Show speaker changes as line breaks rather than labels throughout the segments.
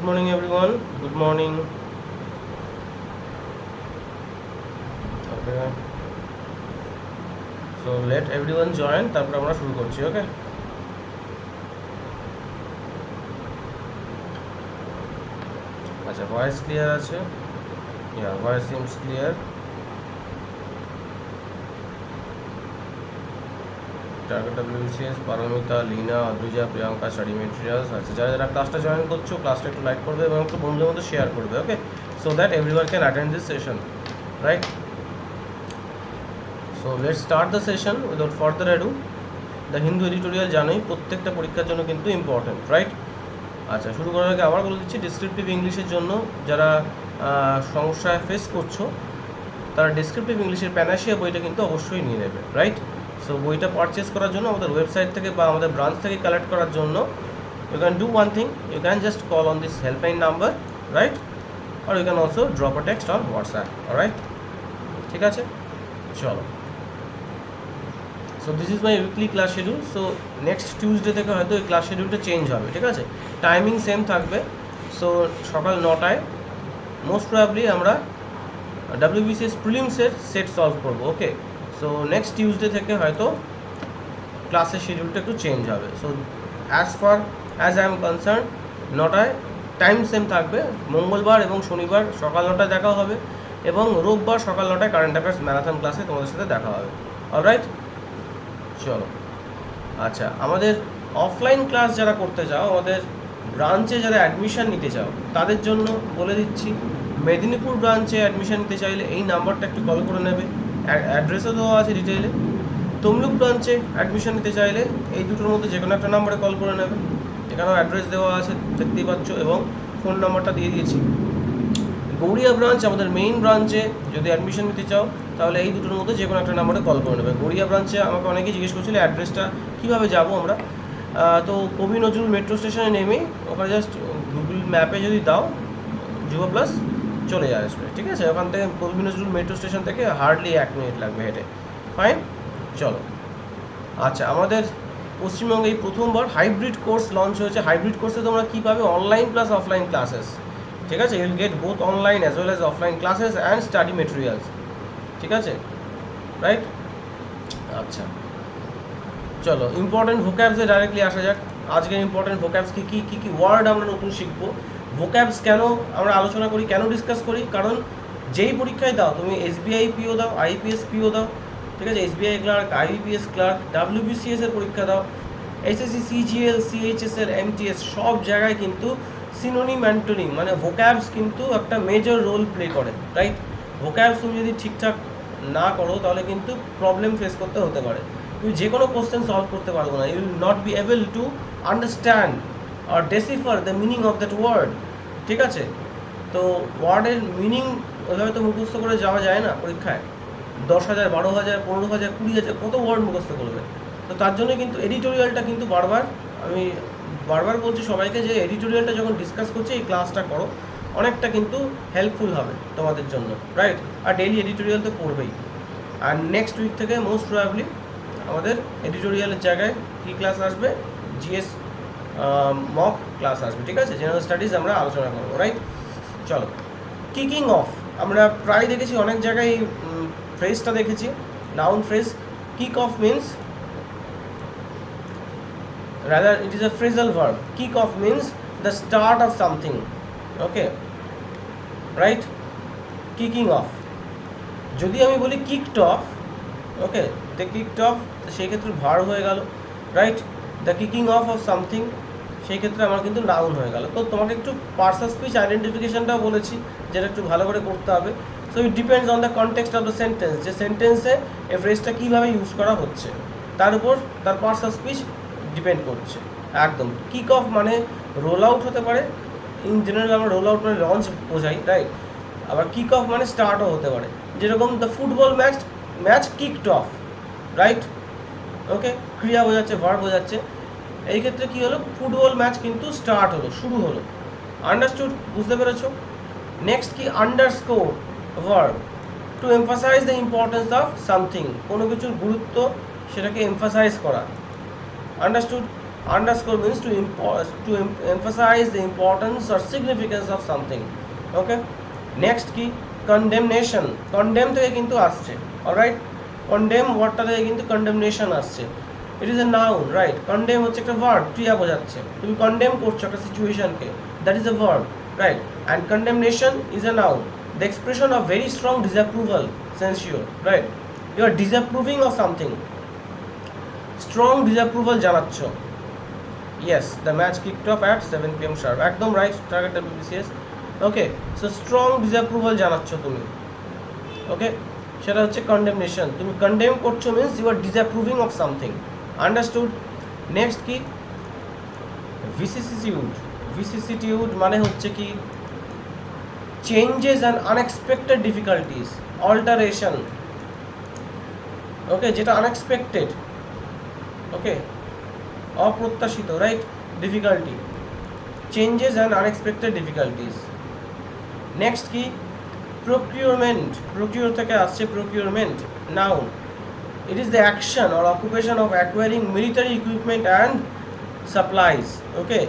Good morning everyone. Good morning. Okay. So let everyone join. তারপর আমরা শুরু করছি. Okay. আচ্ছা, ভয়েস ক্লিয়ার আছে? Yeah, voice seems clear. Target WBCS, Paromita, Leena, Adrija, Priyanka, study materials. আচ্ছা, যারা যারা ক্লাসটা জয়েন করছো ক্লাসটা একটু লাইক করবে এবং একটু বন্ধুদের মধ্যে শেয়ার করবে, okay, so that everyone can attend this session, right? So let's start the session without further ado. The Hindu editorial জানোই প্রত্যেকটা পরীক্ষার জন্য কিন্তু ইম্পর্টেন্ট, রাইট? আচ্ছা, শুরু করার আগে আবার বলে দিচ্ছি, ডিসক্রিপটিভ ইংলিশের জন্য যারা সমস্যা ফেস করছো তারা ডিসক্রিপটিভ ইংলিশের প্যানাশিয়া বইটা কিন্তু অবশ্যই নিয়ে নেবে, রাইট? সো বইটা পারচেস করার জন্য আমাদের ওয়েবসাইট থেকে বা আমাদের ব্রাঞ্চ থেকে কালেক্ট করার জন্য you can do one thing, you can just call on this helpline number, right? আর you can also drop a text on WhatsApp, alright? ঠিক আছে, চলো। So this is my weekly class schedule. So next Tuesday থেকে হয়তো এই class শিডিউলটা change হবে, ঠিক আছে? টাইমিং সেম থাকবে। সো সকাল 9টায় মোস্ট প্রবাবলি আমরা WBCS প্রিলিমসের সেট সলভ করবো, ওকে? সো নেক্সট টিউসডে থেকে হয়তো ক্লাসের শিডিউলটা একটু চেঞ্জ হবে। So as I am concerned 9টায় টাইম সেম থাকবে। মঙ্গলবার এবং শনিবার সকাল 9টায় দেখা হবে এবং রোববার সকাল 9টায় কারেন্ট অ্যাফেয়ার্স ম্যারাথন ক্লাসে তোমাদের সাথে দেখা হবে, অলরাইট? চলো। আচ্ছা, আমাদের অফলাইন ক্লাস যারা করতে চাও, আমাদের ব্রাঞ্চে যারা অ্যাডমিশন নিতে চাও তাদের জন্য বলে দিচ্ছি, মেদিনীপুর ব্রাঞ্চে অ্যাডমিশন নিতে চাইলে এই নাম্বারটা একটু কল করে নেবে, অ্যাড্রেসও দেওয়া আছে ডিটেইলে। তমলুক ব্রাঞ্চে অ্যাডমিশন নিতে চাইলে এই দুটোর মধ্যে যে কোনো একটা নাম্বারে কল করে নেবে, এখানেও অ্যাড্রেস দেওয়া আছে দেখতেই পাচ্ছ এবং ফোন নাম্বারটা দিয়ে দিয়েছি। গৌড়িয়া ব্রাঞ্চ, আমাদের মেইন ব্রাঞ্চে যদি অ্যাডমিশন নিতে চাও তাহলে এই দুটোর মধ্যে যে কোনো একটা নাম্বারে কল করে নেবে। গৌড়িয়া ব্রাঞ্চে আমাকে অনেকেই জিজ্ঞেস করছিল অ্যাড্রেসটা কীভাবে যাবো আমরা। তো কবি নজরুল মেট্রো স্টেশনে নেমে ওখানে জাস্ট গুগল ম্যাপে যদি দাও UPSC চলে আসবে, ঠিক আছে? ওখান থেকে কবি নজরুল মেট্রো স্টেশন থেকে হার্ডলি 1 মিনিট লাগবে হেঁটে, ফাইন, চলো। আচ্ছা, আমাদের পশ্চিমবঙ্গে এই প্রথমবার হাইব্রিড কোর্স লঞ্চ হয়েছে। হাইব্রিড কোর্সে তোমরা কী পাবে? অনলাইন প্লাস অফলাইন ক্লাসেস, ঠিক আছে? ইউল gate both online as well as offline classes and study materials, ঠিক আছে, রাইট? আচ্ছা, চলো ইম্পর্টেন্ট ভোক্যাবসে ডাইরেক্টলি আসা যাক। আজকের ইম্পর্টেন্ট ভোক্যাবস কী কী ওয়ার্ড আমরা নতুন শিখবো। ভোক্যাবস কেন আমরা আলোচনা করি, কেন ডিসকাস করি? কারণ যেই পরীক্ষায় দাও, তুমি SBI PO দাও, IPS PO দাও, ঠিক আছে, SBI clerk, IPS clerk, WBCS এর পরীক্ষা দাও, SSC CGL CHS এর MTS, সব জায়গায় কিন্তু সিনোনিম অ্যান্টোনিম মানে ভোক্যাবস কিন্তু একটা মেজর রোল প্লে করে, রাইট? ভোক্যাবস তুমি যদি ঠিকঠাক না করো তাহলে কিন্তু প্রবলেম ফেস করতে হতে পারে। তুমি যে কোনো কোশ্চেন সলভ করতে পারবো না, you will not be able to understand আর decipher the meaning of that word, ঠিক আছে? তো ওয়ার্ডের মিনিং ওইভাবে তো মুখস্থ করে যাওয়া যায় না পরীক্ষায়। 10,000, 12,000, 15,000, 20,000 কত ওয়ার্ড মুখস্থ করবে? তো তার জন্য কিন্তু এডিটোরিয়ালটা কিন্তু আমি বারবার বলছি সবাইকে যে এডিটোরিয়ালটা যখন ডিসকাস করছি এই ক্লাসটা করো, অনেকটা কিন্তু হেল্পফুল হবে তোমাদের জন্য, রাইট? আর ডেইলি এডিটোরিয়াল তো পড়বেই। আর নেক্সট উইক থেকে মোস্ট প্রবাবলি আমাদের এডিটোরিয়ালের জায়গায় কী ক্লাস আসবে? GS মক ক্লাস আসবে, ঠিক আছে? জেনারেল স্টাডিজ আমরা আলোচনা করবো, রাইট? চলো, কিকিং অফ আমরা প্রায় দেখেছি, অনেক জায়গায় ফ্রেজটা দেখেছি, noun phrase. Kick off means, rather it is a phrasal verb. Kick off means the start of something, okay, right? Kicking off, যদি আমি বলি kicked off, okay, the kicked off সেই ক্ষেত্রে ভার্ব হয়ে গেল, right? The kicking of of something সেই ক্ষেত্রে আমার কিন্তু নাউন হয়ে গেল। তো তোমাকে একটু পার্টস অফ স্পিচ আইডেন্টিফিকেশনটাও বলেছি, যেটা একটু ভালো করে করতে হবে। So it depends on the context of the sentence, যে সেন্টেন্সে এই ফ্রেজটা কীভাবে ইউজ করা হচ্ছে তার উপর তার পার্টস অফ স্পিচ ডিপেন্ড করছে একদম। কিক অফ মানে রোল আউট হতে পারে, ইন জেনারেল আমরা রোল আউট মানে লঞ্চ বোঝাই, রাইট? আবার কিক অফ মানে স্টার্টও হতে পারে, যেরকম the football match kicked off, right? Okay, ক্রিয়া বোঝাচ্ছে, ভার্ব বোঝাচ্ছে। এই ক্ষেত্রে কী হলো? ফুটবল ম্যাচ কিন্তু স্টার্ট হলো, শুরু হলো। আন্ডারস্টুড, বুঝতে পেরেছো? নেক্সট কি? Underscore verb, to emphasize the importance of something, কোনো কিছুর গুরুত্ব সেটাকে এমফাসাইজ করা, understood? Underscore means to emphasize the importance or significance of something. Okay, next কি condemnation. Condemn থেকে কিন্তু আসছে, alright, condemn ওয়ার্ডটা থেকে কিন্তু condemnation আসছে. It is a noun, right? Condemn হচ্ছে একটা verb, ক্রিয়া বোঝাচ্ছে. তুমি condemn করছো একটা সিচুয়েশনকে, that is a verb, right? And condemnation is a noun, the expression of very strong disapproval, censure, right? You are disapproving of something, strong disapproval জানাচ্ছো. Yes, the match kicked off at 7 p.m. sharp. একদম right, target WBCS. Okay, so strong disapproval জানাচ্ছো তুমি. Okay, সেটা হচ্ছে condemnation. তুমি condemn করছো means you are disapproving of something. Understood? Next কি vicissitude. Vicissitude মানে হচ্ছে কি changes and unexpected difficulties, alteration. Okay, যেটা unexpected. Okay, অপ্রত্যাশিত, right? Difficulty, changes and unexpected difficulties. Next কি প্রকিউরমেন্ট। প্রকিউর থেকে আসছে procurement, noun. It is the action or occupation of acquiring military equipment and supplies. Okay,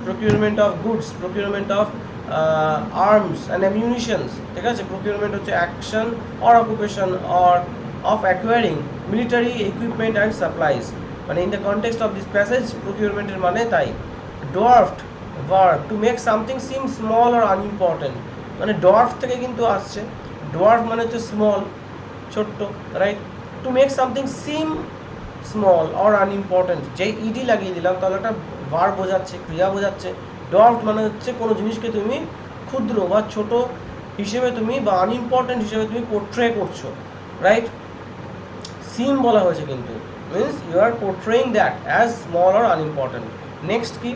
procurement of goods, procurement of arms and ammunitions, ঠিক আছে? Procurement হচ্ছে action or occupation or of acquiring military equipment and supplies. মানে in the context of this passage প্রকিউরমেন্টের মানে তাই। Dwarfed verb, to make something seem small or unimportant, মানে dwarf থেকে কিন্তু আসছে। ডোয়ার্ফ মানে হচ্ছে স্মল, ছোট্ট, right? Two make something seem small or unimportant, যেই ইডি লাগিয়ে দিলাম তাহলে একটা ভার্ব বোঝাচ্ছে, ক্রিয়া বোঝাচ্ছে। ডোয়ার্ফ মানে হচ্ছে কোনো জিনিসকে তুমি ক্ষুদ্র বা ছোট হিসেবে তুমি বা আনইম্পর্টেন্ট হিসেবে তুমি পোর্ট্রে করছো, রাইট? সিম বলা হয়েছে কিন্তু, means you are portraying that as small or unimportant. Next কি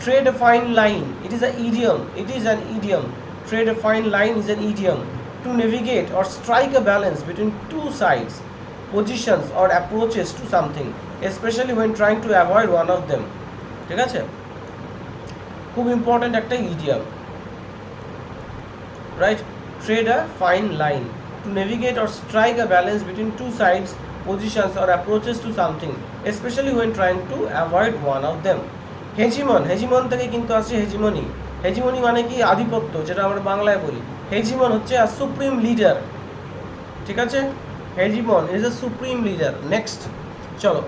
trade a fine line. It is an idiom. It is an idiom. Trade a fine line is an idiom. To navigate or strike a balance between two sides, positions or approaches to something, especially when trying to avoid one of them. ঠিক আছে, খুব important একটা idiom, right? Trade a fine line. To navigate or strike a balance between two sides, positions or approaches to something, especially when trying to avoid one of them. হেজিমন, হেজিমন থেকে কিন্তু আসছে hegemony. Hegemony মানে কি আধিপত্য, যেটা আমরা বাংলায় বলি। হেজিমন হচ্ছে আ সুপ্রিম লিডার, ঠিক আছে? Hegemon is a supreme leader. Next চলো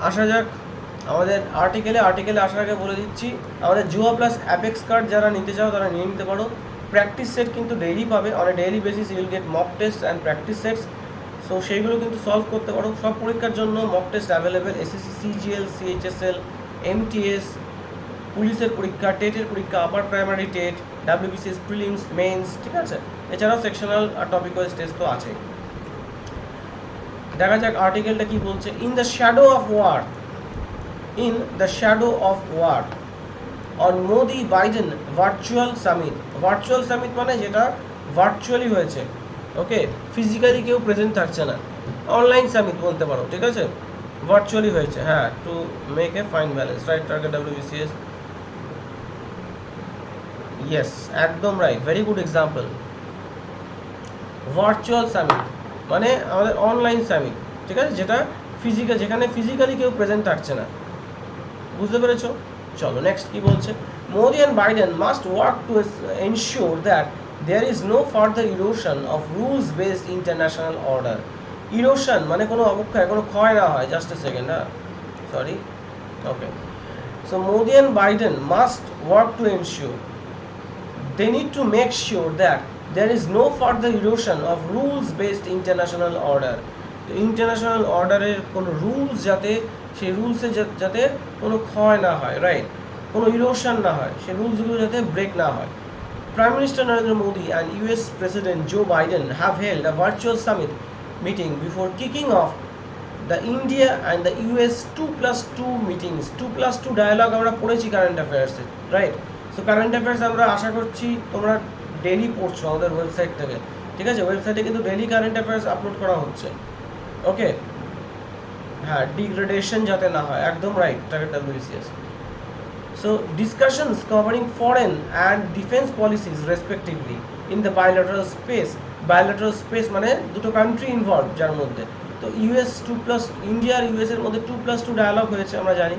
আসা যাক আমাদের আর্টিকেলে। আর্টিকেলে আসার আগে বলে দিচ্ছি আমাদের জুয়া প্লাস অ্যাপেক্স কার্ড যারা নিতে চাও তারা নিয়ে নিতে পারো। প্র্যাকটিস সেট কিন্তু ডেইলি পাবে, on a daily basis you will get mock test and practice sets. So সেইগুলো কিন্তু সলভ করতে পারো। সব পরীক্ষার জন্য mock test available, SSC, CGL, CHSL, MTS, পুলিশের পরীক্ষা, টেটের পরীক্ষা, upper primary TET, WBCS prelims, mains, ঠিক আছে? এছাড়াও সেকশনাল আর টপিক ওয়াইজ টেস্ট তো আছে। দেখা যাক আর্টিকেলটা কি বলছে। In the shadow of war, in the shadow of war on Modi Biden virtual summit. Virtual summit মানে যেটা ভার্চুয়ালি হয়েছে, ওকে? ফিজিক্যালি কেউ প্রেজেন্ট থাকছে না, অনলাইন সামিট বলতে পারো, ঠিক আছে? ভার্চুয়ালি হয়েছে, হ্যাঁ। To make a fine balance, right? Target WBCS, yes, একদম right, very good example. Virtual summit মানে আমাদের অনলাইন সামিট, ঠিক আছে? যেটা ফিজিক্যাল, যেখানে ফিজিক্যালি কেউ প্রেজেন্ট থাকছে না। বুঝতে পেরেছো? চলো নেক্সট কি বলছে। Modi and Biden must work to ensure that there is no further erosion of rules based international order. Erosion মানে কোনো অবক্ষয়, কোনো ক্ষয় না হয়। জাস্ট এ সেকেন্ড, হ্যাঁ, sorry, okay. So Modi and Biden must work to ensure, they need to make sure that there is no further erosion of rules based international order. International অর্ডারের কোনো রুলস যাতে, সেই রুলসে যাতে কোনো ক্ষয় না হয়, রাইট? কোনো ইরোশন না হয়, সেই রুলসগুলো যাতে ব্রেক না হয়। Prime Minister Narendra Modi and US President Joe Biden have held a virtual summit meeting before kicking off the India and the US 2+2 meetings. 2+2 dialogue আমরা পড়েছি কারেন্ট অ্যাফেয়ার্সে, রাইট? সো কারেন্ট অ্যাফেয়ার্স আমরা আশা করছি তোমরা daily পড়ছো আমাদের website থেকে, ঠিক আছে? ওয়েবসাইটে কিন্তু ডেইলি কারেন্ট অ্যাফেয়ার্স আপলোড করা হচ্ছে, ওকে? হ্যাঁ, ডিগ্রেডেশন যাতে না হয়, একদম right, target WBCS. So discussions covering foreign and defense policies respectively in the bilateral space. Bilateral space মানে দুটো কান্ট্রি ইনভলভ যার মধ্যে, তো ইউএস 2+ ইন্ডিয়া আর ইউএসের মধ্যে 2+2 ডায়ালগ হয়েছে আমরা জানি।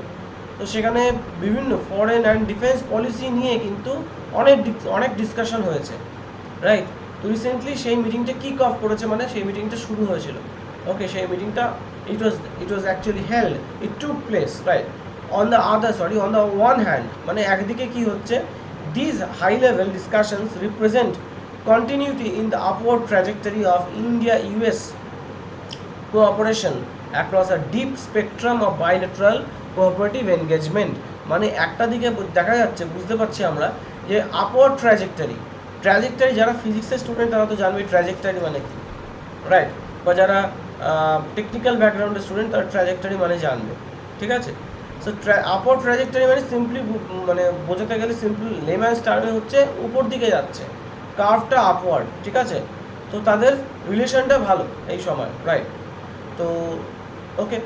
তো সেখানে বিভিন্ন ফরেন অ্যান্ড ডিফেন্স পলিসি নিয়ে কিন্তু অনেক ডিসকাশন হয়েছে, রাইট। তো রিসেন্টলি সেই মিটিংটা কিক অফ করেছে, মানে সেই মিটিংটা শুরু হয়েছিল। ওকে, সেই মিটিংটা it was actually held, it took place, right? On the one hand, মানে একদিকে কি হচ্ছে, these high level discussions represent continuity in the upward trajectory of India-US cooperation across a deep spectrum of bilateral cooperative engagement। মানে একটা দিকে দেখা যাচ্ছে, বুঝতে পারছি আমরা যে আপওয়ার্ড ট্র্যাজেক্টরি, যারা ফিজিক্সের স্টুডেন্ট তারা তো জানবে ট্র্যাজেক্টরি মানে কি, রাইট। বা যারা টেকনিক্যাল ব্যাকগ্রাউন্ডের স্টুডেন্ট তারা ট্র্যাজেক্টরি মানে জানবে, ঠিক আছে। সো আপওয়ার্ড ট্র্যাজেক্টরি মানে সিম্পলি, মানে বোঝাতে গেলে সিম্পল লেম্যান্স টার্মে হচ্ছে উপর দিকে যাচ্ছে, কার্ভটা আপওয়ার্ড, ঠিক আছে। তো তাদের রিলেশনটা ভালো এই সময়, রাইট। তো ওকে,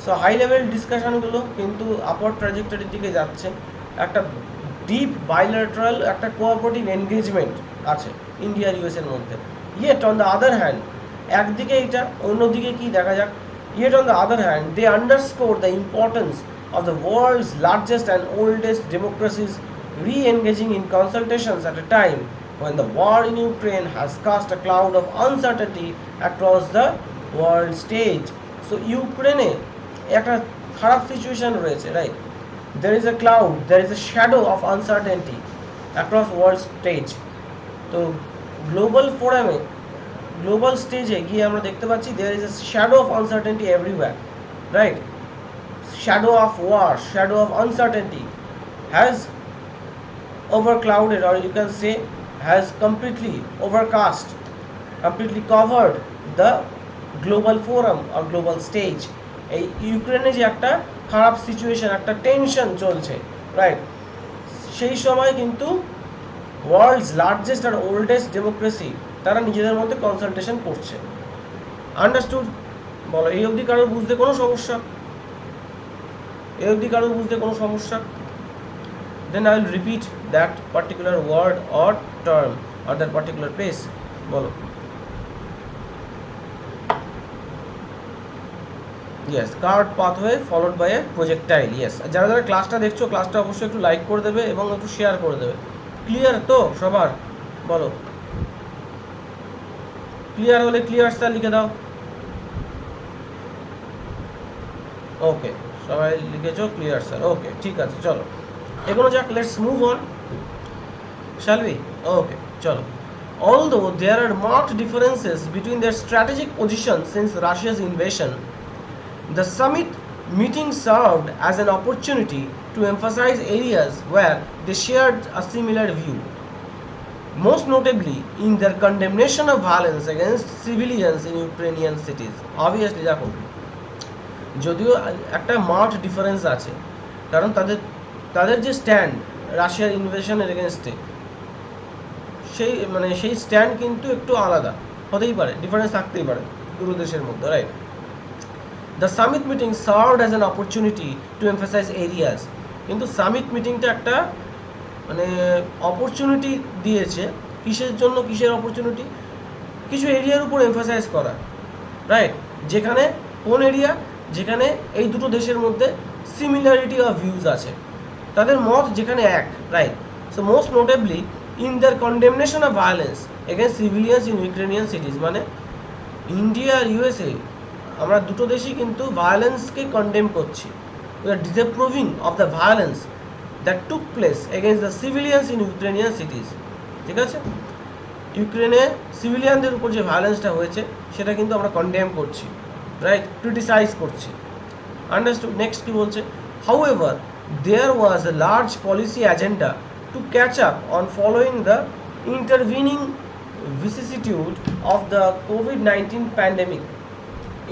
সো হাই লেভেল ডিসকাশনগুলো কিন্তু আপওয়ার্ড ট্র্যাজেক্টরির দিকে যাচ্ছে, একটা ডিপ বাইলেটারাল একটা কোঅপারেটিভ এনগেজমেন্ট আছে ইন্ডিয়া আর ইউএসের মধ্যে। Yet on the other hand, একদিকে এটা, অন্যদিকে কি দেখা যাক। Yet on the other hand, they underscore the importance of the world's largest and oldest democracies re-engaging in consultations at a time when the war in Ukraine has cast a cloud of uncertainty across the world stage. So Ukraine একটা খারাপ situation রয়েছে, right. There is a cloud, there is a shadow of uncertainty across world stage. তো global ফোরামে, global স্টেজে গিয়ে আমরা দেখতে পাচ্ছি there is a shadow of uncertainty everywhere, right? Shadow of war, shadow of uncertainty has overclouded, or you can say has completely overcast, completely covered the global forum or global stage. এই ইউক্রেনে যে একটা খারাপ situation, একটা tension চলছে, right, সেই সময় কিন্তু ওয়ার্ল্ডস লার্জেস্ট আর ওল্ডেস্ট ডেমোক্রেসি তারা নিজেদের মধ্যে কনসালটেশন করছে। আন্ডারস্টুড? বলো, এই অবধি কারোর বুঝতে কোনো সমস্যা? Then I will repeat that particular word or term or that particular place. বলো। Yes, curved pathway followed by a projectile. Yes, যারা যারা ক্লাসটা দেখছো, ক্লাসটা অবশ্যই একটু লাইক করে দেবে এবং একটু শেয়ার করে দেবে। ক্লিয়ার তো সবার? বলো, ক্লিয়ার হলে ক্লিয়ার স্যার লিখে দাও। ওকে, সবাই লিখেছো ক্লিয়ার স্যার, ওকে, ঠিক আছে, চলো এগোনো যাক। Let's move on, shall we? Okay, চলো। Although there are marked differences between their strategic positions since Russia's invasion, the summit meeting served as an opportunity to emphasize areas where they shared a similar view, most notably in their condemnation of violence against civilians in Ukrainian cities. Obviously, দেখো, যদিও একটা marked difference আছে, কারণ তাদের যে stand রাশিয়ার ইনভেশনের এগেনস্টে, সেই স্ট্যান্ড কিন্তু একটু আলাদা হতেই পারে, ডিফারেন্স থাকতেই পারে দুটো দেশের মধ্যে, right. The summit meeting served as an opportunity to emphasize areas, কিন্তু সামিট মিটিংটা একটা অপরচুনিটি দিয়েছে, কিসের জন্য, কিসের অপরচুনিটি? কিছু এরিয়ার উপর এমফাসাইজ করা, রাইট। যেখানে কোন এরিয়া? যেখানে এই দুটো দেশের মধ্যে সিমিলারিটি অফ ভিউজ আছে, তাদের মত যেখানে এক, right. So most notably in their condemnation of violence against civilians in Ukrainian cities, মানে ইন্ডিয়া আর ইউএসএ আমরা দুটো দেশই কিন্তু ভায়োলেন্সকে কন্ডেম করছি। We are disapproving of the violence that took place against the civilians in Ukrainian cities, ঠিক আছে। ইউক্রেনে সিভিলিয়ানদের উপর যে ভায়োলেন্সটা হয়েছে সেটা কিন্তু আমরা কন্ডেম করছি, রাইট, ক্রিটিসাইজ করছি। আন্ডারস্টুড? নেক্সট কি বলছে? However there was a large policy agenda to catch up on following the intervening vicissitude of the COVID-19 pandemic,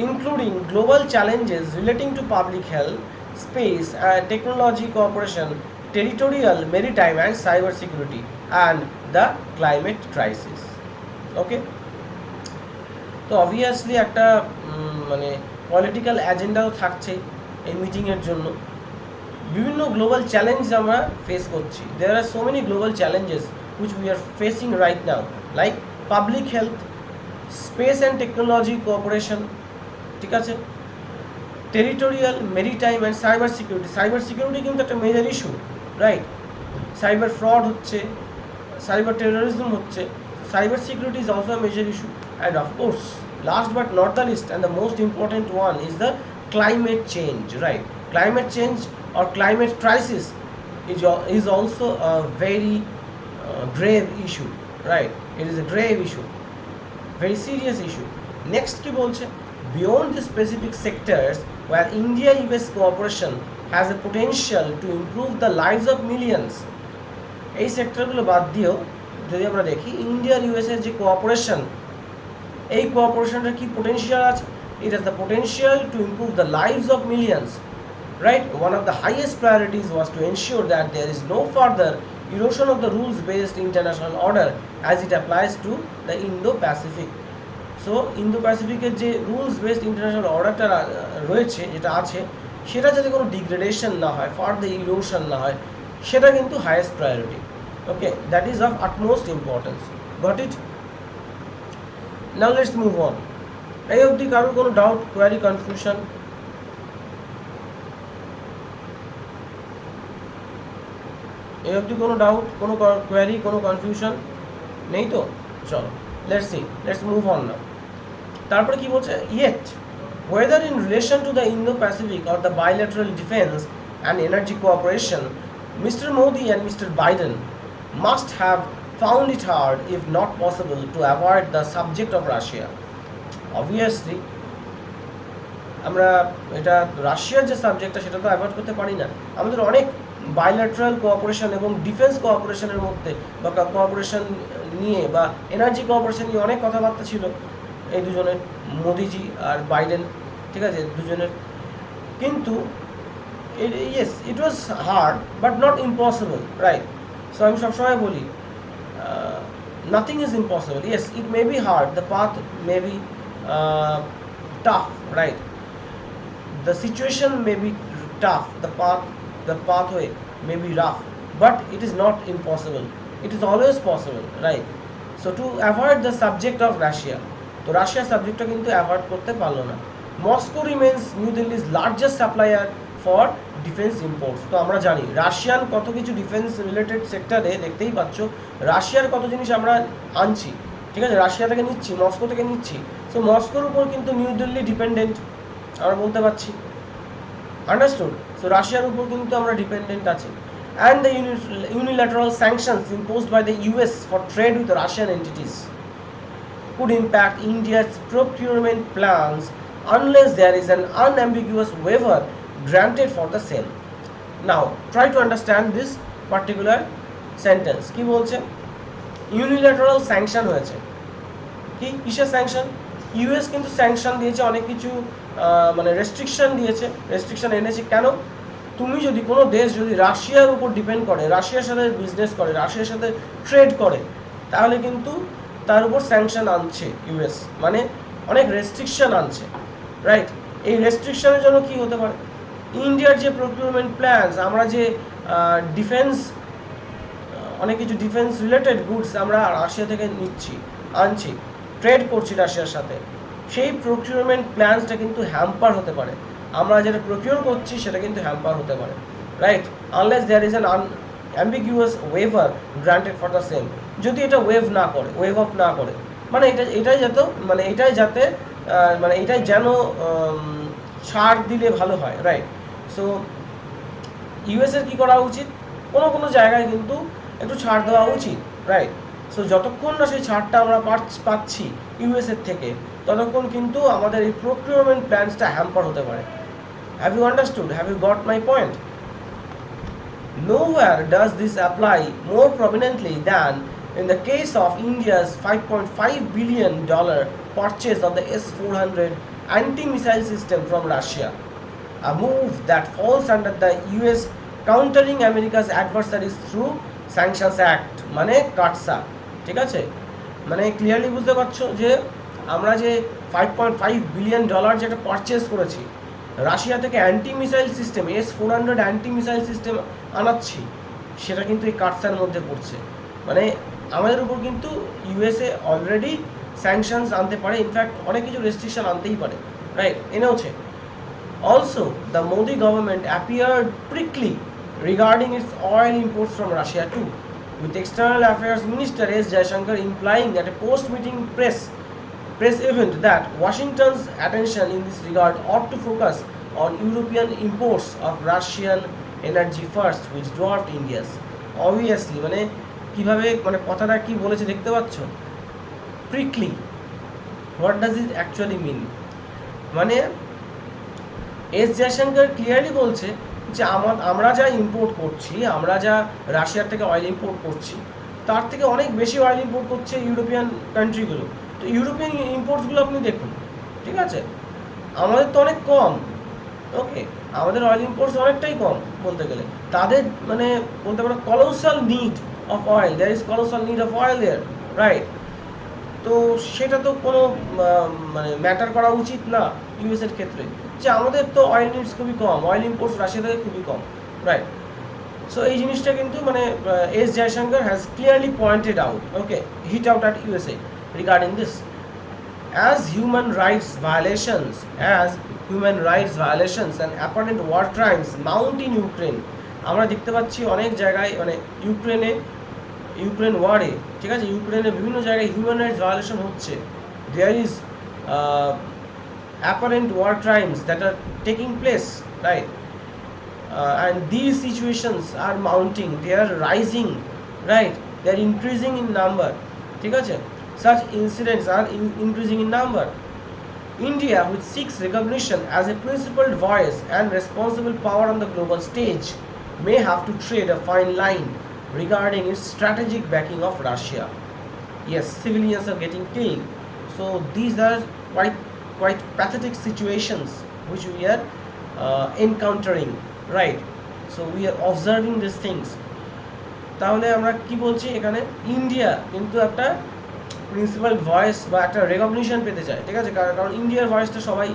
including global challenges relating to public health, space and technology cooperation, territorial, maritime and cyber security, and the climate crisis. Okay, তো obviously একটা মানে political এজেন্ডাও থাকছে এই মিটিংয়ের জন্য। বিভিন্ন global challenge আমরা face করছি। There are so many global challenges which we are facing right now, like public health, space and technology cooperation, ঠিক আছে। Territorial, maritime and cyber security. Cyber security কিন্তু একটা major issue, right? Cyber fraud হচ্ছে, cyber terrorism হচ্ছে, cyber security is also a major issue. And of course, last but not the least and the most important one is the climate change, right? Climate change or climate crisis is also a very grave issue, right? It is a grave issue, very serious issue. Next ki bolche, beyond the specific sectors where India-US cooperation has a potential to improve the lives of millions. এই সেক্টরগুলো বাদ দিয়েও যদি আমরা দেখি India US এর যে cooperation, এই কোঅপারেশনটার কি পোটেনশিয়াল আছে? It has the potential to improve the lives of millions, right? One of the highest priorities was to ensure that there is no further erosion of the rules based international order as it applies to the Indo Pacific. So Indo প্যাসিফিকের যে rules based international অর্ডারটা রয়েছে, যেটা আছে, সেটা যাতে কোনো degradation না হয়, ফার্দার ইরোশন না হয়, সেটা কিন্তু highest priority. Okay, that is of utmost importance. Got it? Now let's move on. এই অবধি কারোর কোনো ডাউট, কোয়ারি, কনফিউশন? এই অবধি কোনো ডাউট, কোনো কোয়ারি, কোনো কনফিউশন নেই তো? চলো, let's see, let's move on now. তারপরে কি বলছে? Yet, whether in relation to the Indo-Pacific or the bilateral defense and energy cooperation, Mr. Modi and Mr. Biden must have found it hard, if not possible, to avoid the subject of Russia. Obviously, আমরা এটা রাশিয়ার যে সাবজেক্টটা সেটা তো avoid করতে পারি না। আমাদের অনেক বাইল্যাটারাল কোঅপারেশন এবং ডিফেন্স কোঅপারেশনের মধ্যে বা কোঅপারেশন নিয়ে বা এনার্জি কোঅপারেশন নিয়ে অনেক কথাবার্তা ছিল এই দুজনের, মোদিজি আর বাইডেন, ঠিক আছে, দুজনের। কিন্তু yes, it was hard but not impossible, right? So আমি সবসময় বলি nothing is impossible. Yes, it may be hard, the path may be tough, right? The situation may be tough, the pathway may be rough, but it is not impossible. It is always possible, right? So to avoid the subject of Russia, তো রাশিয়ার সাবজেক্টটা কিন্তু avoid করতে পারলো না। Moscow remains New Delhi's largest supplier for defence imports. তো আমরা জানি রাশিয়ান কত কিছু ডিফেন্স রিলেটেড সেক্টরে, দেখতেই পাচ্ছ রাশিয়ার কত জিনিস আমরা আনছি, ঠিক আছে, রাশিয়া থেকে নিচ্ছি, মস্কো থেকে নিচ্ছি। সো মস্কোর উপর কিন্তু নিউ দিল্লি ডিপেন্ডেন্ট, আমরা বলতে পারছি, আন্ডারস্টুড? সো রাশিয়ার উপর কিন্তু আমরা ডিপেন্ডেন্ট আছি। And the unilateral sanctions imposed by the US for trade with Russian entities could impact India's procurement plans unless there is an unambiguous waiver granted for the same. Now try to understand this particular sentence. কি বলছে? Unilateral sanction হয়েছে। কি কিসের sanction? US কিন্তু sanction দিয়েছে, অনেক কিছু মানে রেস্ট্রিকশন দিয়েছে, রেস্ট্রিকশন এনেছে। কেন? তুমি যদি কোনো দেশ যদি রাশিয়ার উপর ডিপেন্ড করে, রাশিয়ার সাথে বিজনেস করে, রাশিয়ার সাথে ট্রেড করে, তাহলে কিন্তু তার উপর স্যাংশন আনছে ইউএস, মানে অনেক রেস্ট্রিকশন আনছে, রাইট? এই রেস্ট্রিকশনের জন্য কি হতে পারে? ইন্ডিয়ার যে প্রকিউরমেন্ট প্ল্যানস, আমরা যে ডিফেন্স, অনেক কিছু ডিফেন্স রিলেটেড গুডস আমরা রাশিয়া থেকে নিচ্ছি, আনছি, ট্রেড করছি রাশিয়ার সাথে, সেই প্রকিউরমেন্ট প্ল্যানসটা কিন্তু হ্যাম্পার হতে পারে। আমরা যেটা প্রকিউর করছি সেটা কিন্তু হ্যাম্পার হতে পারে, right? Unless there is an ambiguous waiver granted for the same. যদি এটা ওয়েভ অফ না করে, মানে এটাই যাতে মানে এটাই যেন ছাড় দিলে ভালো হয়, রাইট? সো ইউএসের কী করা উচিত? কোনো জায়গায় কিন্তু একটু ছাড় দেওয়া উচিত, রাইট? সো যতক্ষণ না সেই ছাড়টা আমরা পাচ্ছি ইউএসের থেকে, ততক্ষণ কিন্তু আমাদের এই প্রকিউরমেন্ট প্ল্যানসটা হ্যাম্পার হতে পারে। Have you understood? Have you got my point? Nowhere does this apply more prominently than in the case of India's $5.5 billion purchase of the S-400 anti-missile system from Russia, a move that falls under the US countering America's adversaries through Sanctions Act, মানে কাটসা, ঠিক আছে? মানে clearly বুঝতে পারছো যে আমরা যে $5.5 billion যেটা পারচেস করেছি রাশিয়া থেকে anti missile system, S-400 anti missile system আনাচ্ছি, সেটা কিন্তু এই কাটসার মধ্যে পড়ছে। মানে আমাদের উপর কিন্তু ইউএসএ অলরেডি স্যাংশনস আনতে পারে, ইনফ্যাক্ট অনেক কিছু রেস্ট্রিকশন আনতেই পারে, রাইট, এনেও হচ্ছে। Also, the Modi government appeared prickly regarding its oil imports from Russia too, with External Affairs Minister S. Jaishankar implying at a post-meeting press event that Washington's attention in this regard ought to focus on European imports of Russian energy first, which dwarfed India's. Obviously, মানে কিভাবে মানে কথাটা কি বলেছে দেখতে পাচ্ছ? Prickly. What does it actually mean? মানে S Jaishankar clearly বলছে যে আমরা যা ইম্পোর্ট করছি, আমরা যা রাশিয়ার থেকে অয়েল ইম্পোর্ট করছি, তার থেকে অনেক বেশি অয়েল ইম্পোর্ট করছে ইউরোপিয়ান কান্ট্রিগুলো। তো ইউরোপিয়ান ইম্পোর্টসগুলো আপনি দেখুন, ঠিক আছে, আমাদের তো অনেক কম। ওকে, আমাদের অয়েল ইম্পোর্টস অনেকটাই কম বলতে গেলে। তাদের মানে বলতে পারো colossal need of oil, there is colossal need of oil there, right. তো সেটা তো কোনো মানে ম্যাটার করা উচিত না ইউএসের ক্ষেত্রে, যে আমাদের তো অয়েল নিডস খুবই কম, অয়েল ইম্পোর্টস রাশিয়া থেকে খুবই কম, রাইট। সো এই জিনিসটা কিন্তু মানে S Jaishankar has clearly pointed out, okay, hit out at USA regarding this. As human rights violations and apparent war crimes mount in Ukraine, আমরা দেখতে পাচ্ছি অনেক জায়গায় মানে ইউক্রেন ওয়ারে, ঠিক আছে, ইউক্রেনের বিভিন্ন জায়গায় হিউম্যান রাইটস ভায়োলেশন হচ্ছে। There is apparent war crimes that are taking place, right? And these situations are mounting, they are rising, right? They are increasing in number, ঠিক আছে, such incidents are increasing in number. India, which seeks recognition as a principled voice and responsible power on the global stage, may have to tread a fine line regarding its strategic backing of Russia. Yes, civilians are getting killed, so these are quite pathetic situations which we are encountering, right? So we are observing these things. তাহলে আমরা কি বলছি এখানে, India কিন্তু একটা principal voice বা একটা recognition পেতে চায়, ঠিক আছে, কারণ ইন্ডিয়ার ভয়েসটা সবাই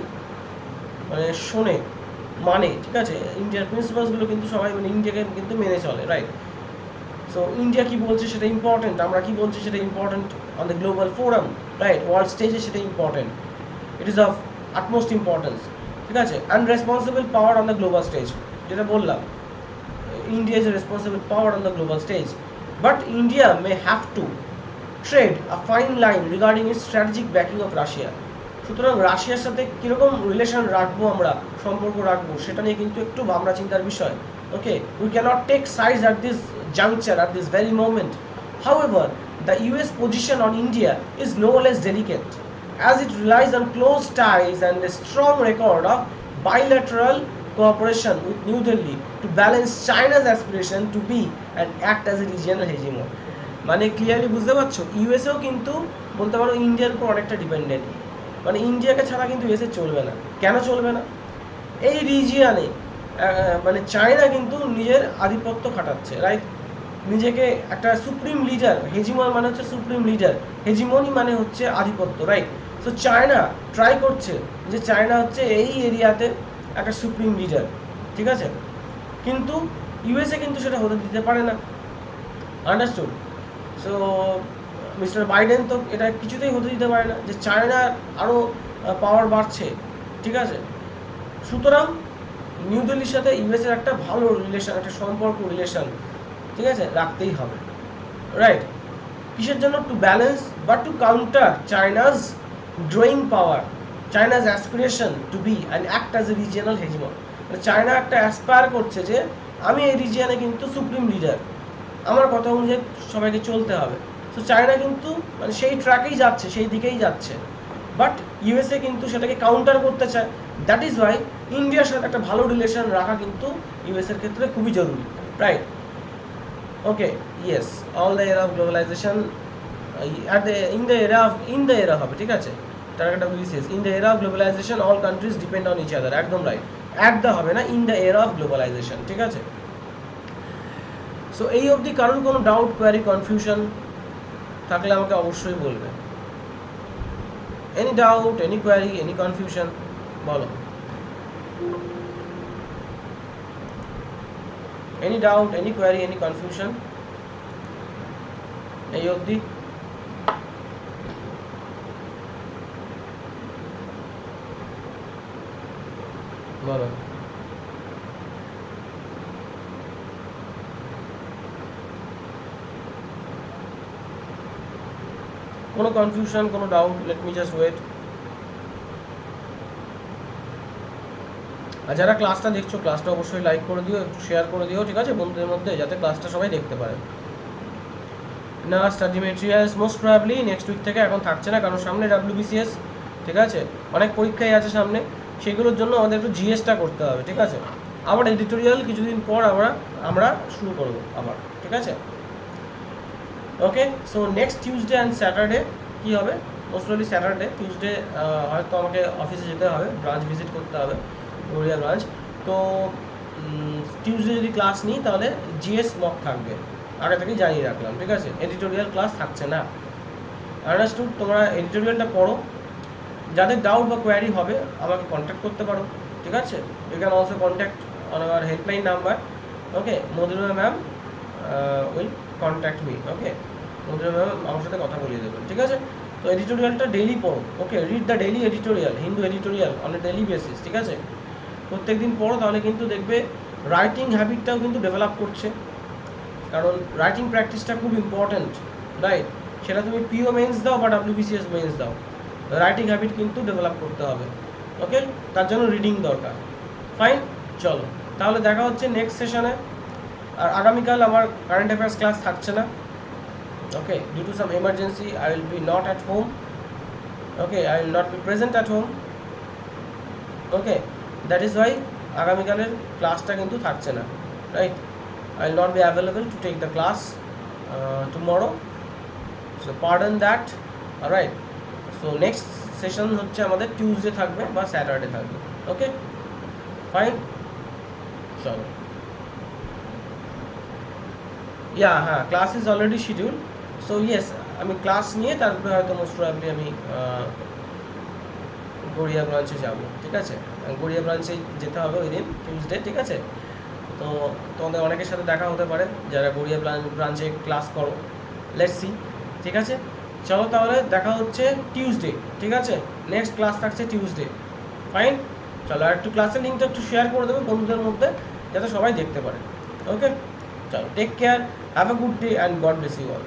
মানে শোনে, মানে, ঠিক আছে, ইন্ডিয়ার প্রিন্সিপালসগুলো কিন্তু সবাই মানে ইন্ডিয়াকে কিন্তু মেনে চলে, রাইট। সো ইন্ডিয়া কি বলছে সেটা ইম্পর্টেন্ট, আমরা কি বলছি সেটা important on the global forum, right, world স্টেজে সেটা important, it is of utmost importance, ঠিক আছে। And responsible power on the global stage, যেটা বললাম, India is a responsible power on the global stage, but India may have to tread a fine line regarding its strategic backing of Russia. সুতরাং রাশিয়ার সাথে কীরকম relation রাখবো, আমরা সম্পর্ক রাখবো, সেটা নিয়ে কিন্তু একটু ভাবনা চিন্তার বিষয়। Okay, we cannot take sides at this juncture, at this very moment. However, the US position on India is no less delicate, as it relies on close ties and a strong record of bilateral cooperation with New Delhi to balance China's aspiration to be and act as a regional hegemon. মানে clearly বুঝতে পারছো, ইউএসএও কিন্তু বলতে পারো ইন্ডিয়ার উপর অনেকটা dependent, মানে ইন্ডিয়াকে ছাড়া কিন্তু ইউএসএ চলবে না। কেন চলবে না? এই রিজিয়ানে মানে চায়না কিন্তু নিজের আধিপত্য খাটাচ্ছে, রাইট, নিজেকে একটা সুপ্রিম লিডার, হেজিমন মানে হচ্ছে সুপ্রিম লিডার, হেজিমনি মানে হচ্ছে আধিপত্য, রাইট। সো চায়না ট্রাই করছে যে চায়না হচ্ছে এই এরিয়াতে একটা সুপ্রিম লিডার, ঠিক আছে, কিন্তু ইউএসএ কিন্তু সেটা হতে দিতে পারে না, আন্ডারস্টুড। সো মিস্টার বাইডেন তো এটা কিছুতেই হতে দিতে পারে না যে চায়নার আরও পাওয়ার বাড়ছে, ঠিক আছে। সুতরাং নিউ দিল্লির সাথে ইউএসএর একটা ভালো রিলেশন, একটা সম্পর্ক রিলেশন, ঠিক আছে, রাখতেই হবে, রাইট। কিসের জন্য? টু ব্যালেন্স বা to counter China's growing power, China's aspiration to be and act as a regional hegemon. China একটা অ্যাসপায়ার করছে যে আমি এই রিজিয়নে কিন্তু সুপ্রিম লিডার, আমার কথা অনুযায়ী সবাইকে চলতে হবে। সো চায়না কিন্তু মানে সেই ট্র্যাকেই যাচ্ছে, সেই দিকেই যাচ্ছে, বাট ইউএসএ কিন্তু সেটাকে কাউন্টার করতে চায়। দ্যাট ইজ ওয়াই ইন্ডিয়ার সাথে একটা ভালো রিলেশন রাখা কিন্তু ইউএসএর ক্ষেত্রে খুবই জরুরি, right. Okay, yes, all the era of globalization in the era হবে, ঠিক আছে, target WBCS, in the era of globalization all countries depend on each other, একদম রাইট, at the হবে না, in the era of globalization, ঠিক আছে। So এই অবধি কারোর কোনো ডাউট, কোয়ারি, কনফিউশন থাকলে আমাকে অবশ্যই বলবে। Any doubt, any query, any confusion, বলো। Any doubt, any query, any confusion? এই অবধি? বলো। কোনো কনফিউশন, কোনো doubt? Let me just wait. আর যারা ক্লাসটা দেখছো, ক্লাসটা অবশ্যই লাইক করে দিও, একটু শেয়ার করে দিও, ঠিক আছে, বন্ধুদের মধ্যে, যাতে ক্লাসটা সবাই দেখতে পারে। না, study materials most probably next week থেকে এখন থাকছে না, কারণ সামনে WBCS, ঠিক আছে, অনেক পরীক্ষাই আছে সামনে, সেগুলোর জন্য আমাদের একটু জিএসটা করতে হবে, ঠিক আছে। আবার এডিটোরিয়াল কিছুদিন পর আমরা শুরু করবো আবার, ঠিক আছে। Okay, so next Tuesday and Saturday কী হবে? মোস্ট প্রবাবলি স্যাটারডে, টিউসডে হয়তো আমাকে অফিসে যেতে হবে, ব্রাঞ্চ ভিজিট করতে হবে, গড়িয়া ব্রাঞ্চ। তো টিউসডে যদি ক্লাস নিই তাহলে জিএস মক থাকবে, আগে থেকেই জানিয়ে রাখলাম, ঠিক আছে। এডিটোরিয়াল ক্লাস থাকছে না। আন্ডারস্টুড? তোমরা এডিটোরিয়ালটা পড়ো, যাদের ডাউট বা কোয়ারি হবে আমাকে কন্ট্যাক্ট করতে পারো, ঠিক আছে। You can also contact on our helpline number. Okay, Madhurima ma'am will contact me. Okay, Madhurima ma'am আমার সাথে কথা বলিয়ে দেবেন, ঠিক আছে। তো এডিটোরিয়ালটা ডেইলি পড়ো। Okay, read the daily editorial, Hindu editorial on a daily basis, ঠিক আছে। প্রত্যেক দিন পড়ো, তাহলে কিন্তু দেখবে রাইটিং হ্যাবিটটাও কিন্তু ডেভেলপ করছে, কারণ রাইটিং প্র্যাকটিসটা খুব ইম্পর্ট্যান্ট, রাইট। সেটা তুমি পিও মেন্স দাও বা WBCS মেন্স দাও, রাইটিং হ্যাবিট কিন্তু ডেভেলপ করতে হবে। ওকে, তার জন্য রিডিং দরকার। ফাইন, চলো তাহলে দেখা হচ্ছে নেক্সট সেশনে। আর আগামীকাল আমার কারেন্ট অ্যাফেয়ার্স ক্লাস থাকছে না। Okay, due to some emergency I will be not at home. Okay, I will not be present at home. Okay, that is why আগামীকালের ক্লাসটা কিন্তু থাকছে না, right. I will not be available to take the class tomorrow, so pardon that. Alright, so next session হচ্ছে আমাদের Tuesday থাকবে বা Saturday থাকবে। ওকে, ফাইন, চলো। হ্যাঁ, class is already schedule, so yes, আমি ক্লাস নিয়ে তারপরে হয়তো মোস্ট প্রবাবলি আমি গড়িয়া ব্রাঞ্চে যাব, ঠিক আছে। গড়িয়া ব্রাঞ্চে যেতে হবে ওই দিন টিউসডে, ঠিক আছে। তো তোমাদের অনেকের সাথে দেখা হতে পারে যারা গড়িয়া ব্রাঞ্চে ক্লাস করো, লেটস সি, ঠিক আছে। চলো তাহলে দেখা হচ্ছে টিউসডে, ঠিক আছে। নেক্সট ক্লাস থাকছে টিউসডে। ফাইন, চলো আর একটু ক্লাসের লিঙ্কটা একটু শেয়ার করে দেবে বন্ধুদের মধ্যে, যাতে সবাই দেখতে পারে। ওকে, চলো, take care, have a good day and God bless you all.